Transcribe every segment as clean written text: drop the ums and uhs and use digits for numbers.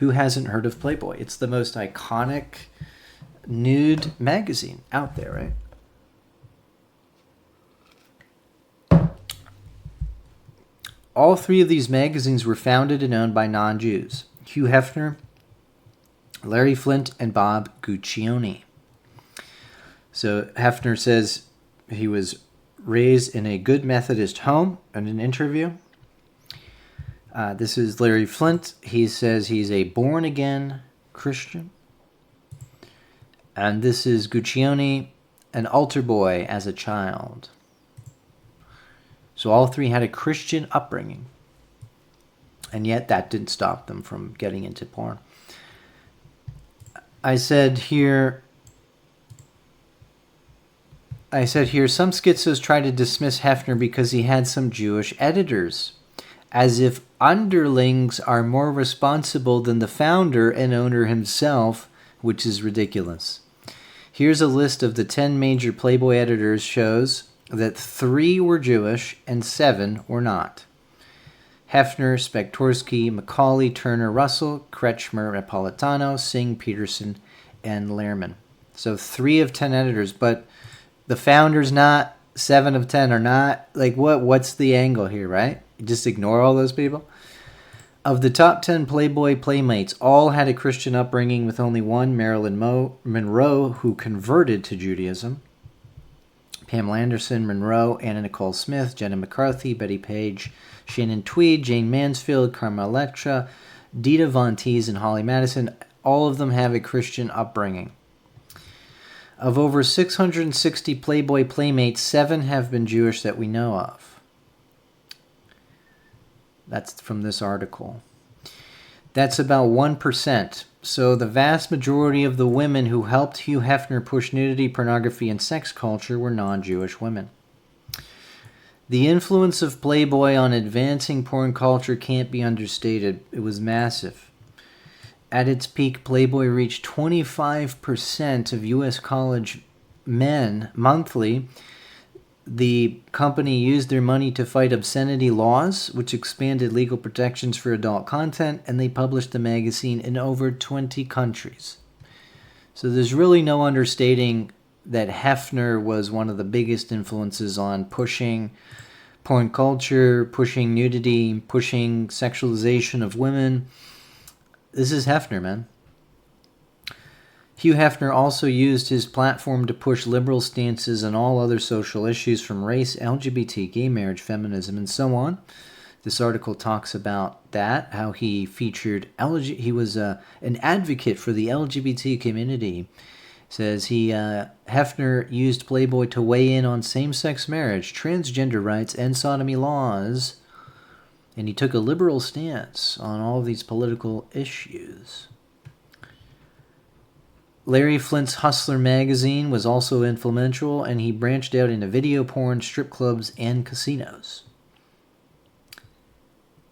Who hasn't heard of Playboy? It's the most iconic nude magazine out there, right? All three of these magazines were founded and owned by non-Jews: Hugh Hefner, Larry Flint, and Bob Guccione. So Hefner says he was raised in a good Methodist home in an interview. This is Larry Flint. He says he's a born-again Christian. And this is Guccione, an altar boy as a child. So all three had a Christian upbringing. And yet that didn't stop them from getting into porn. I said here, some schizos try to dismiss Hefner because he had some Jewish editors, as if underlings are more responsible than the founder and owner himself, which is ridiculous. Here's a list of the 10 major Playboy editors. Shows that 3 were Jewish and 7 were not. Hefner, Spektorsky, Macaulay, Turner, Russell, Kretschmer, Napolitano, Singh, Peterson, and Lehrman. So 3 of 10 editors, but the founder's not, 7 of 10 are not. Like, what's the angle here, right? You just ignore all those people? Of the top 10 Playboy playmates, all had a Christian upbringing, with only one, Marilyn Monroe, who converted to Judaism. Pamela Anderson, Monroe, Anna Nicole Smith, Jenna McCarthy, Betty Page, Shannon Tweed, Jane Mansfield, Carmel Electra, Dita Von Teese, and Holly Madison, all of them have a Christian upbringing. Of over 660 Playboy playmates, 7 have been Jewish that we know of. That's from this article. That's about 1%. So the vast majority of the women who helped Hugh Hefner push nudity, pornography, and sex culture were non-Jewish women. The influence of Playboy on advancing porn culture can't be understated. It was massive. At its peak, Playboy reached 25% of U.S. college men monthly. The company used their money to fight obscenity laws, which expanded legal protections for adult content, and they published the magazine in over 20 countries. So there's really no understating that Hefner was one of the biggest influences on pushing porn culture, pushing nudity, pushing sexualization of women. This is Hefner, man. Hugh Hefner also used his platform to push liberal stances on all other social issues, from race, LGBT, gay marriage, feminism, and so on. This article talks about that, how he featured he was an advocate for the LGBT community. It says Hefner used Playboy to weigh in on same-sex marriage, transgender rights, and sodomy laws, and he took a liberal stance on all of these political issues. Larry Flint's Hustler magazine was also influential, and he branched out into video porn, strip clubs, and casinos.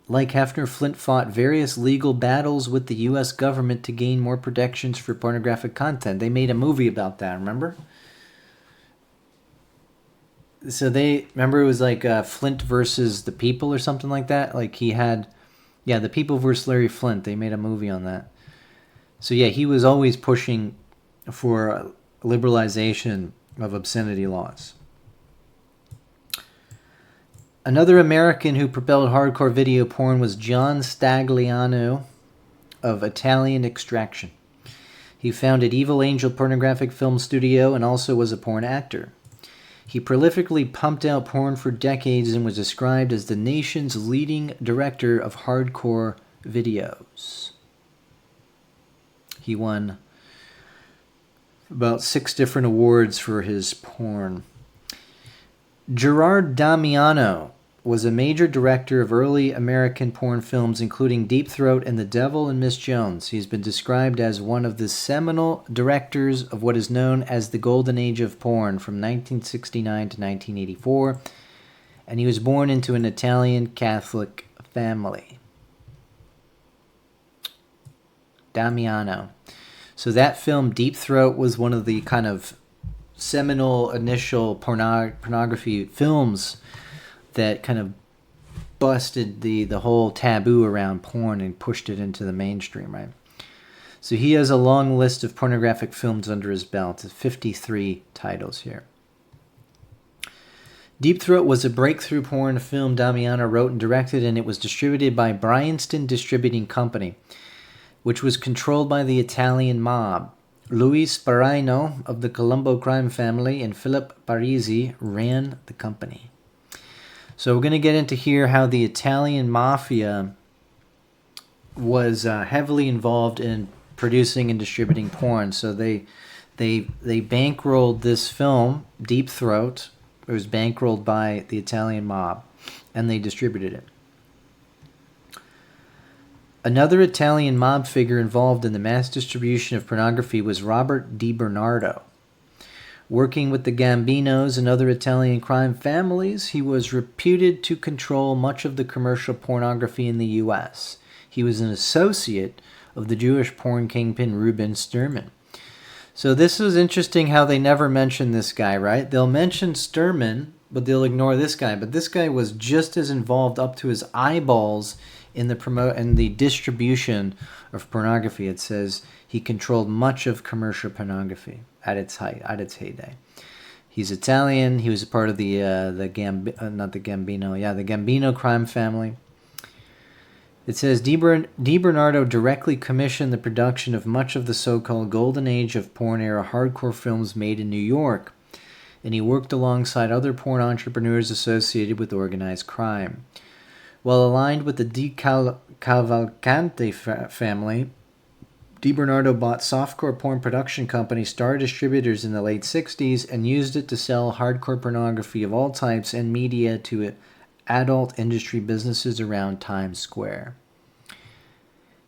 Like Hefner, Flint fought various legal battles with the U.S. government to gain more protections for pornographic content. They made a movie about that, remember? So remember it was like Flint versus the People or something like that? Like he had, the People versus Larry Flint. They made a movie on that. So yeah, he was always pushing for liberalization of obscenity laws. Another American who propelled hardcore video porn was John Stagliano of Italian extraction. He founded Evil Angel Pornographic Film Studio and also was a porn actor. He prolifically pumped out porn for decades and was described as the nation's leading director of hardcore videos. He won about 6 different awards for his porn. Gerard Damiano was a major director of early American porn films, including Deep Throat and The Devil and Miss Jones. He's been described as one of the seminal directors of what is known as the Golden Age of porn from 1969 to 1984, and he was born into an Italian Catholic family. Damiano. So that film, Deep Throat, was one of the kind of seminal initial pornography films that kind of busted the whole taboo around porn and pushed it into the mainstream, right? So he has a long list of pornographic films under his belt, 53 titles here. Deep Throat was a breakthrough porn film Damiano wrote and directed, and it was distributed by Bryanston Distributing Company, which was controlled by the Italian mob. Luis Sparino of the Colombo crime family and Philip Parisi ran the company. So we're going to get into here how the Italian mafia was heavily involved in producing and distributing porn. So they bankrolled this film, Deep Throat. It was bankrolled by the Italian mob, and they distributed it. Another Italian mob figure involved in the mass distribution of pornography was Robert DiBernardo. Working with the Gambinos and other Italian crime families, he was reputed to control much of the commercial pornography in the U.S. He was an associate of the Jewish porn kingpin Reuben Sturman. So this is interesting how they never mention this guy, right? They'll mention Sturman, but they'll ignore this guy. But this guy was just as involved up to his eyeballs in the distribution of pornography. It says he controlled much of commercial pornography at its heyday. He's Italian. He was a part of the Gambino crime family. It says DiBernardo directly commissioned the production of much of the so-called golden age of porn-era hardcore films made in New York, and he worked alongside other porn entrepreneurs associated with organized crime. While aligned with the Cavalcante family, DiBernardo bought softcore porn production company Star Distributors in the late 60s and used it to sell hardcore pornography of all types and media to adult industry businesses around Times Square.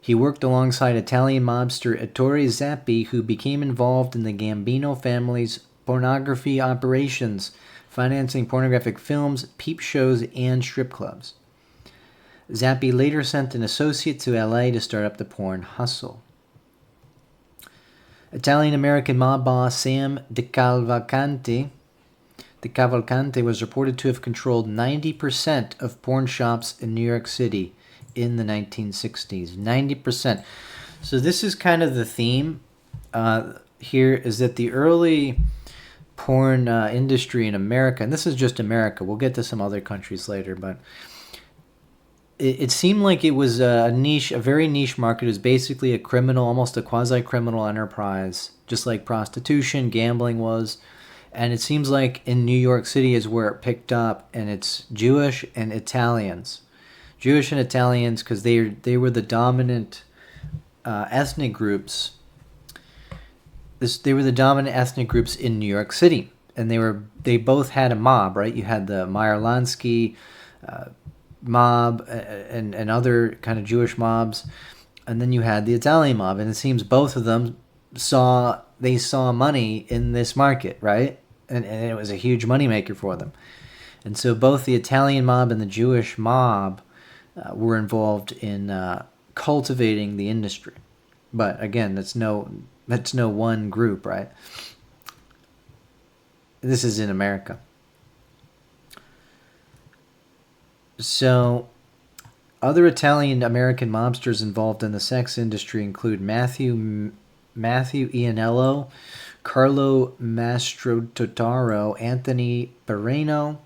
He worked alongside Italian mobster Ettore Zappi, who became involved in the Gambino family's pornography operations, financing pornographic films, peep shows, and strip clubs. Zappi later sent an associate to LA to start up the porn hustle. Italian-American mob boss Sam DeCavalcante was reported to have controlled 90% of porn shops in New York City in the 1960s. 90%. So this is kind of the theme here, is that the early porn industry in America, and this is just America, we'll get to some other countries later, but it seemed like it was a very niche market. It was basically a criminal, almost a quasi-criminal enterprise, just like prostitution, gambling was. And it seems like in New York City is where it picked up, and it's Jewish and Italians. Jewish and Italians, because they were the dominant ethnic groups. They were the dominant ethnic groups in New York City, and they both had a mob, right? You had the Meyer-Lansky mob and other kind of Jewish mobs, and then you had the Italian mob, and it seems both of them saw money in this market, right? And it was a huge moneymaker for them. And so both the Italian mob and the Jewish mob were involved in cultivating the industry. But again, that's no one group, right? This is in America. So other Italian-American mobsters involved in the sex industry include Matthew Ianello, Carlo Mastrototaro, Anthony Barreno,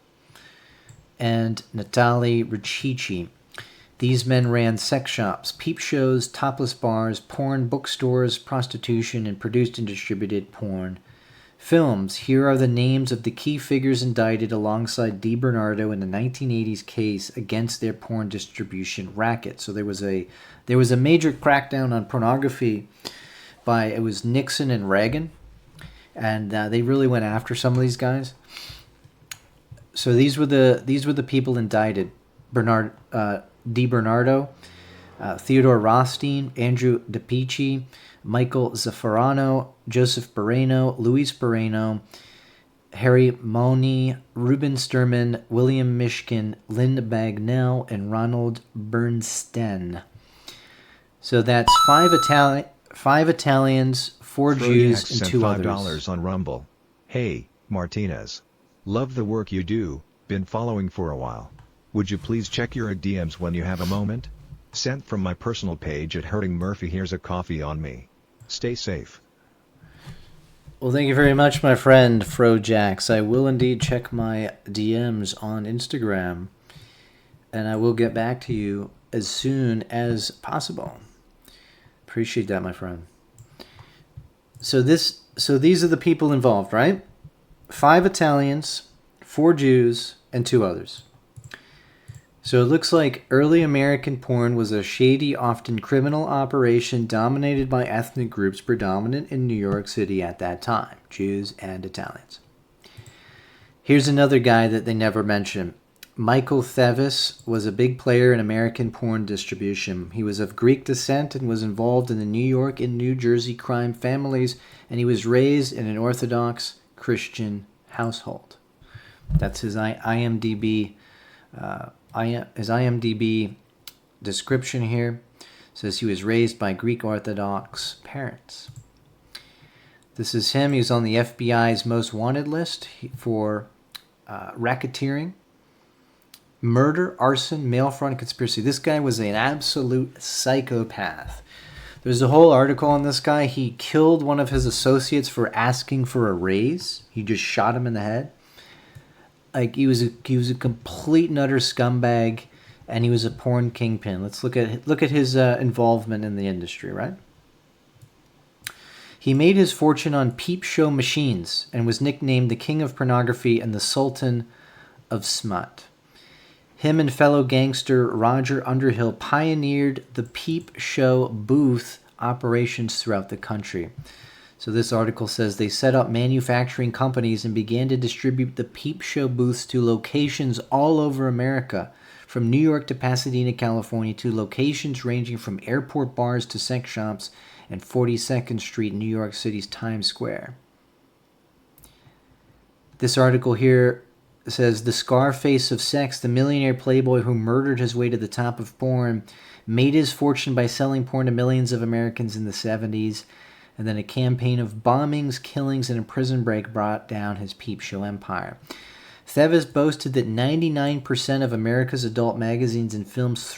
and Natali Riccici. These men ran sex shops, peep shows, topless bars, porn bookstores, prostitution, and produced and distributed porn films. Here are the names of the key figures indicted alongside DiBernardo in the 1980s case against their porn distribution racket. So there was a major crackdown on pornography it was Nixon and Reagan, and they really went after some of these guys. So these were the people indicted: DiBernardo, Theodore Rothstein, Andrew DePici, Michael Zaffarano, Joseph Barreno, Luis Barreno, Harry Money, Reuben Sturman, William Mishkin, Lynn Bagnell, and Ronald Bernstein. So that's five Italians, 4 Jews, and 2 others. $5 on Rumble. Hey, Martinez. Love the work you do, been following for a while. Would you please check your DMs when you have a moment? Sent from my personal page at Hurting Murphy. Here's a coffee on me. Stay safe. Well, thank you very much, my friend Frojax. I will indeed check my DMs on Instagram, and I will get back to you as soon as possible. Appreciate that, my friend. So these are the people involved, right? 5 Italians, 4 Jews, and 2 others. So it looks like early American porn was a shady, often criminal operation dominated by ethnic groups predominant in New York City at that time, Jews and Italians. Here's another guy that they never mention. Michael Thevis was a big player in American porn distribution. He was of Greek descent and was involved in the New York and New Jersey crime families, and he was raised in an Orthodox Christian household. That's his IMDb description here. It says he was raised by Greek Orthodox parents. This is him. He's on the FBI's most wanted list for racketeering, murder, arson, mail fraud, conspiracy. This guy was an absolute psychopath. There's a whole article on this guy. He killed one of his associates for asking for a raise. He just shot him in the head. Like he was a complete and utter scumbag, and he was a porn kingpin. Let's look at his involvement in the industry, right? He made his fortune on peep show machines and was nicknamed the King of Pornography and the Sultan of Smut. Him and fellow gangster Roger Underhill pioneered the peep show booth operations throughout the country. So this article says they set up manufacturing companies and began to distribute the peep show booths to locations all over America, from New York to Pasadena, California, to locations ranging from airport bars to sex shops and 42nd Street, New York City's Times Square. This article here says the Scarface of sex, the millionaire playboy who murdered his way to the top of porn, made his fortune by selling porn to millions of Americans in the 70s. And then a campaign of bombings, killings, and a prison break brought down his peep show empire. Thevis boasted that 99% of America's adult magazines and films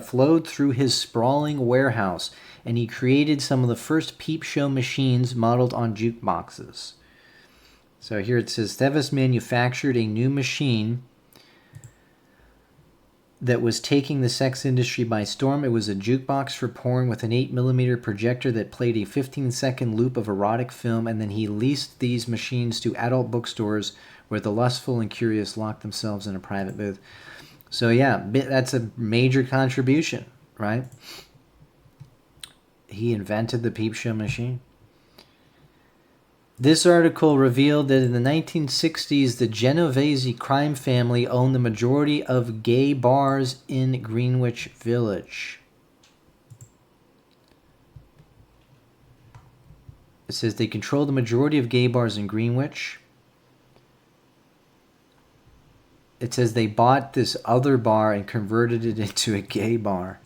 flowed through his sprawling warehouse, and he created some of the first peep show machines modeled on jukeboxes. So here it says, Thevis manufactured a new machine that was taking the sex industry by storm. It was a jukebox for porn with an 8mm projector that played a 15-second loop of erotic film, and then he leased these machines to adult bookstores where the lustful and curious locked themselves in a private booth. So yeah, that's a major contribution, right? He invented the peep show machine. This article revealed that in the 1960s, the Genovese crime family owned the majority of gay bars in Greenwich Village. It says they control the majority of gay bars in Greenwich. It says they bought this other bar and converted it into a gay bar.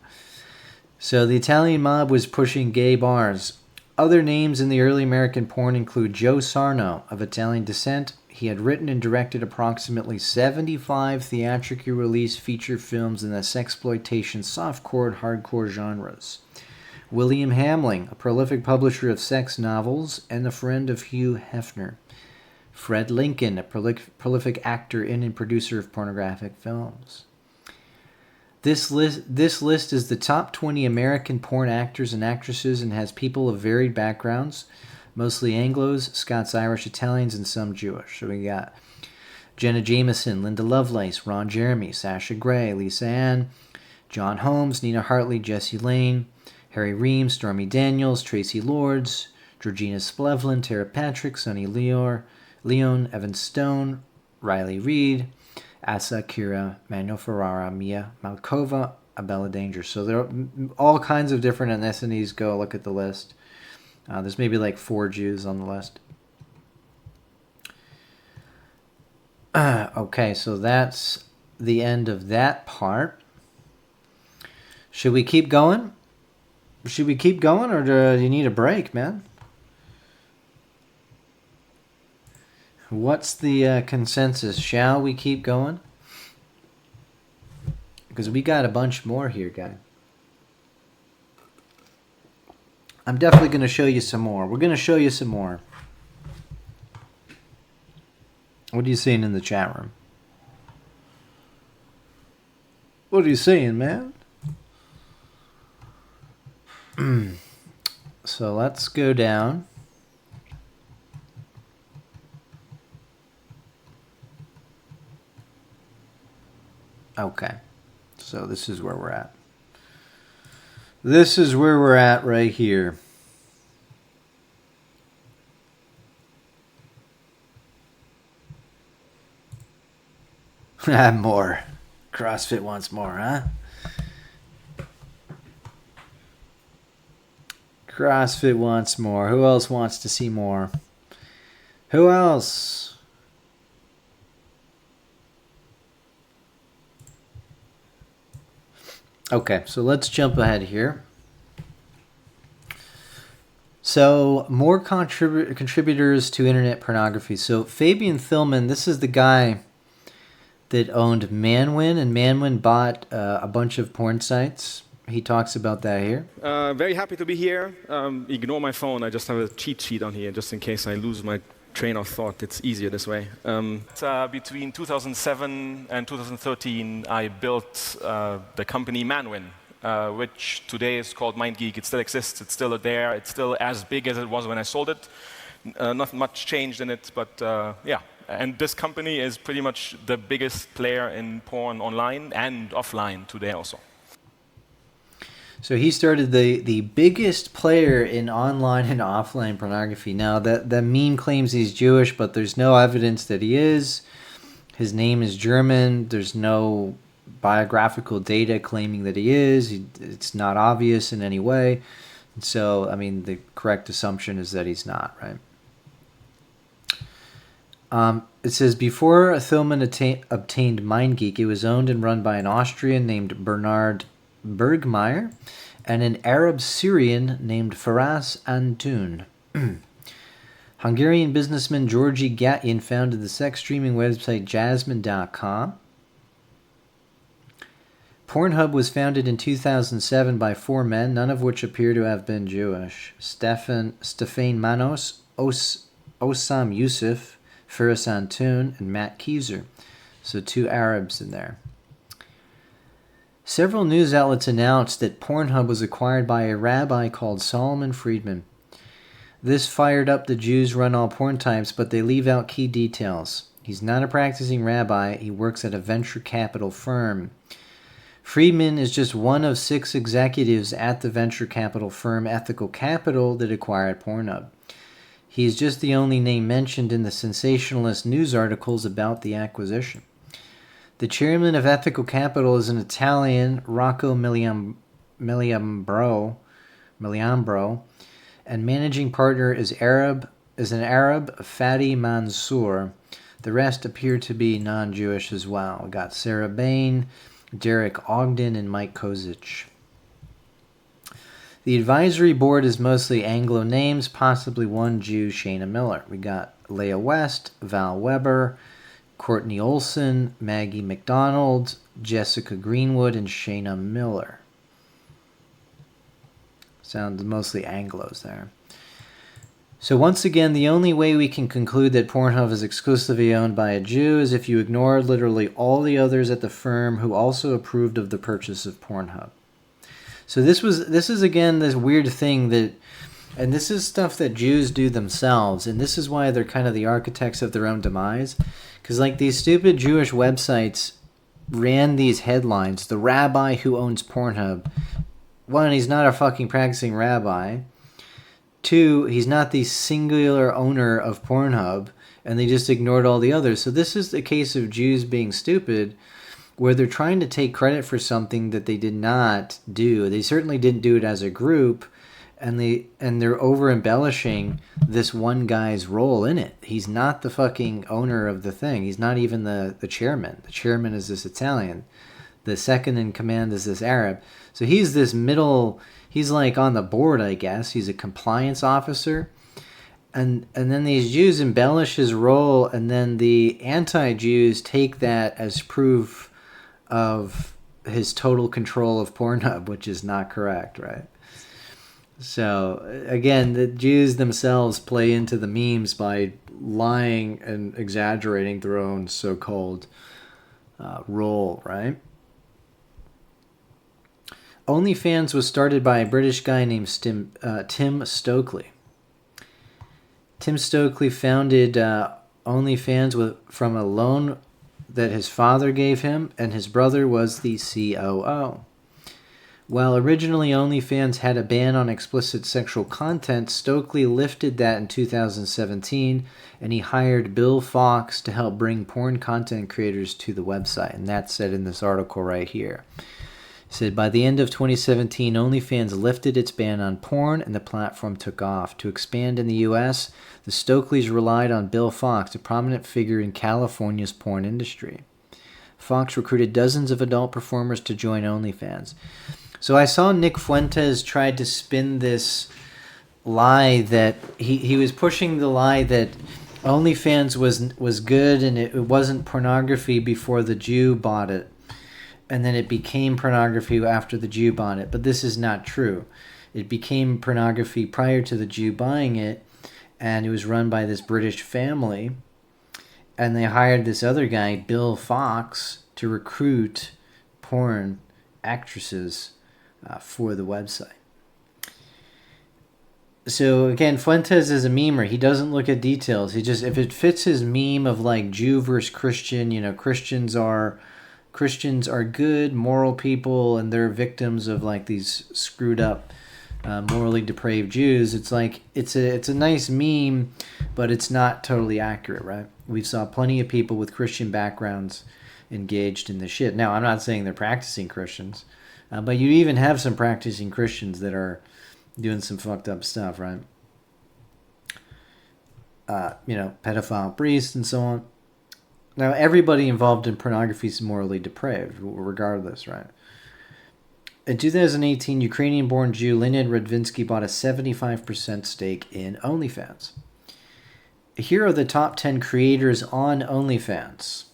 So the Italian mob was pushing gay bars. Other names in the early American porn include Joe Sarno, of Italian descent. He had written and directed approximately 75 theatrically released feature films in the sexploitation, softcore, and hardcore genres. William Hamling, a prolific publisher of sex novels and a friend of Hugh Hefner. Fred Lincoln, a prolific actor in and producer of pornographic films. This list is the top 20 American porn actors and actresses and has people of varied backgrounds, mostly Anglos, Scots, Irish, Italians, and some Jewish. So we got Jenna Jameson, Linda Lovelace, Ron Jeremy, Sasha Grey, Lisa Ann, John Holmes, Nina Hartley, Jesse Lane, Harry Reams, Stormy Daniels, Tracy Lords, Georgina Splevlin, Tara Patrick, Sonny Leon, Evan Stone, Riley Reid, Asa Kira, Manuel Ferrara, Mia Malkova, Abella Danger. So there are all kinds of different ethnicities. Go look at the list. There's maybe like 4 Jews on the list. Okay, so that's the end of that part. Should we keep going? Or do you need a break, man? What's the consensus? Shall we keep going? Because we got a bunch more here, guy. I'm definitely going to show you some more. We're going to show you some more. What are you seeing in the chat room? What are you seeing, man? So let's go down. Okay. So this is where we're at. This is where we're at right here. More. CrossFit wants more, huh? CrossFit wants more. Who else wants to see more? Who else? Okay, so let's jump ahead here. So, more contributors to internet pornography. So, Fabian Thielman, this is the guy that owned Manwin, and Manwin bought a bunch of porn sites. He talks about that here. Very happy to be here. Ignore my phone. I just have a cheat sheet on here just in case I lose my train of thought. It's easier this way. Between 2007 and 2013, I built the company Manwin, which today is called MindGeek. It still exists. It's still there. It's still as big as it was when I sold it. Not much changed in it, but yeah. And this company is pretty much the biggest player in porn online and offline today also. So he started the biggest player in online and offline pornography. Now, that meme claims he's Jewish, but there's no evidence that he is. His name is German. There's no biographical data claiming that he is. It's not obvious in any way. So, I mean, the correct assumption is that he's not, right? It says, before Thielman obtained MindGeek, it was owned and run by an Austrian named Bernard Bergmeyer and an Arab Syrian named Faras Antoun. Hungarian businessman Georgi Gatyin founded the sex streaming website Jasmine.com. Pornhub was founded in 2007 by 4 men, none of which appear to have been Jewish. Stefan Manos, Osam Yusuf, Faras Antoun, and Matt Kieser. So 2 Arabs in there. Several news outlets announced that Pornhub was acquired by a rabbi called Solomon Friedman. This fired up the Jews run all porn types, but they leave out key details. He's not a practicing rabbi. He works at a venture capital firm. Friedman is just one of 6 executives at the venture capital firm Ethical Capital that acquired Pornhub. He is just the only name mentioned in the sensationalist news articles about the acquisition. The chairman of Ethical Capital is an Italian, Rocco Miliambro, and managing partner is an Arab, Fadi Mansour. The rest appear to be non-Jewish as well. We got Sarah Bain, Derek Ogden, and Mike Kozic. The advisory board is mostly Anglo names, possibly one Jew, Shayna Miller. We got Leah West, Val Weber, Courtney Olson, Maggie McDonald, Jessica Greenwood, and Shayna Miller. Sounds mostly Anglos there. So once again, the only way we can conclude that Pornhub is exclusively owned by a Jew is if you ignore literally all the others at the firm who also approved of the purchase of Pornhub. So this is again this weird thing that, and this is stuff that Jews do themselves, and this is why they're kind of the architects of their own demise. Because like these stupid Jewish websites ran these headlines: the rabbi who owns Pornhub. 1, he's not a fucking practicing rabbi. 2, he's not the singular owner of Pornhub, and they just ignored all the others. So this is the case of Jews being stupid, where they're trying to take credit for something that they did not do. They certainly didn't do it as a group, and they're over embellishing this one guy's role in it. He's not the fucking owner of the thing. He's not even the chairman. The chairman is this Italian. The second in command is this Arab. So he's this middle, he's like on the board, I guess. He's a compliance officer. And then these Jews embellish his role, and then the anti-Jews take that as proof of his total control of Pornhub, which is not correct, right? So again, the Jews themselves play into the memes by lying and exaggerating their own so-called role, right? OnlyFans was started by a British guy named Tim Stokely. Tim Stokely founded OnlyFans from a loan that his father gave him, and his brother was the COO. While originally OnlyFans had a ban on explicit sexual content, Stokely lifted that in 2017, and he hired Bill Fox to help bring porn content creators to the website. And that's said in this article right here. He said, by the end of 2017, OnlyFans lifted its ban on porn, and the platform took off. To expand in the U.S., the Stokeleys relied on Bill Fox, a prominent figure in California's porn industry. Fox recruited dozens of adult performers to join OnlyFans. So I saw Nick Fuentes tried to spin this lie that he was pushing the lie that OnlyFans was good and it wasn't pornography before the Jew bought it. And then it became pornography after the Jew bought it. But this is not true. It became pornography prior to the Jew buying it, and it was run by this British family. And they hired this other guy, Bill Fox, to recruit porn actresses for the website. So again, Fuentes is a memer. He doesn't look at details. He just, if it fits his meme of like Jew versus Christian, Christians are good, moral people, and they're victims of like these screwed up, morally depraved Jews. It's like it's a nice meme, but it's not totally accurate, right? We saw plenty of people with Christian backgrounds engaged in this shit. Now, I'm not saying they're practicing Christians, but you even have some practicing Christians that are doing some fucked up stuff, right? Pedophile priests and so on. Now, everybody involved in pornography is morally depraved, regardless, right? In 2018, Ukrainian-born Jew Leonid Radvinsky bought a 75% stake in OnlyFans. Here are the top 10 creators on OnlyFans.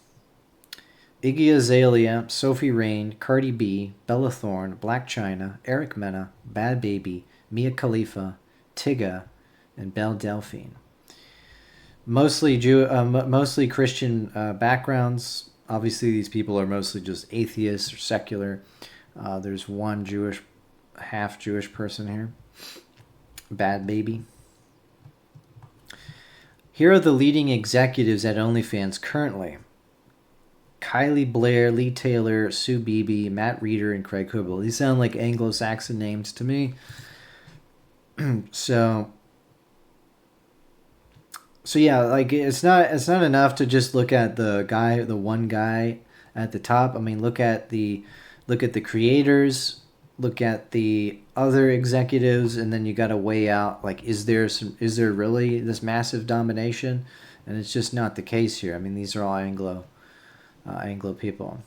Iggy Azalea, Sophie Rain, Cardi B, Bella Thorne, Black China, Eric Mena, Bad Baby, Mia Khalifa, Tyga, and Belle Delphine. Mostly Christian backgrounds. Obviously, these people are mostly just atheists or secular. There's one half Jewish person here. Bad Baby. Here are the leading executives at OnlyFans currently. Kylie Blair, Lee Taylor, Sue Beebe, Matt Reeder, and Craig Hubel. These sound like Anglo-Saxon names to me. So yeah, like it's not enough to just look at the one guy at the top. I mean, look at the creators, look at the other executives, and then you got to weigh out like is there really this massive domination? And it's just not the case here. I mean, these are all Anglo people.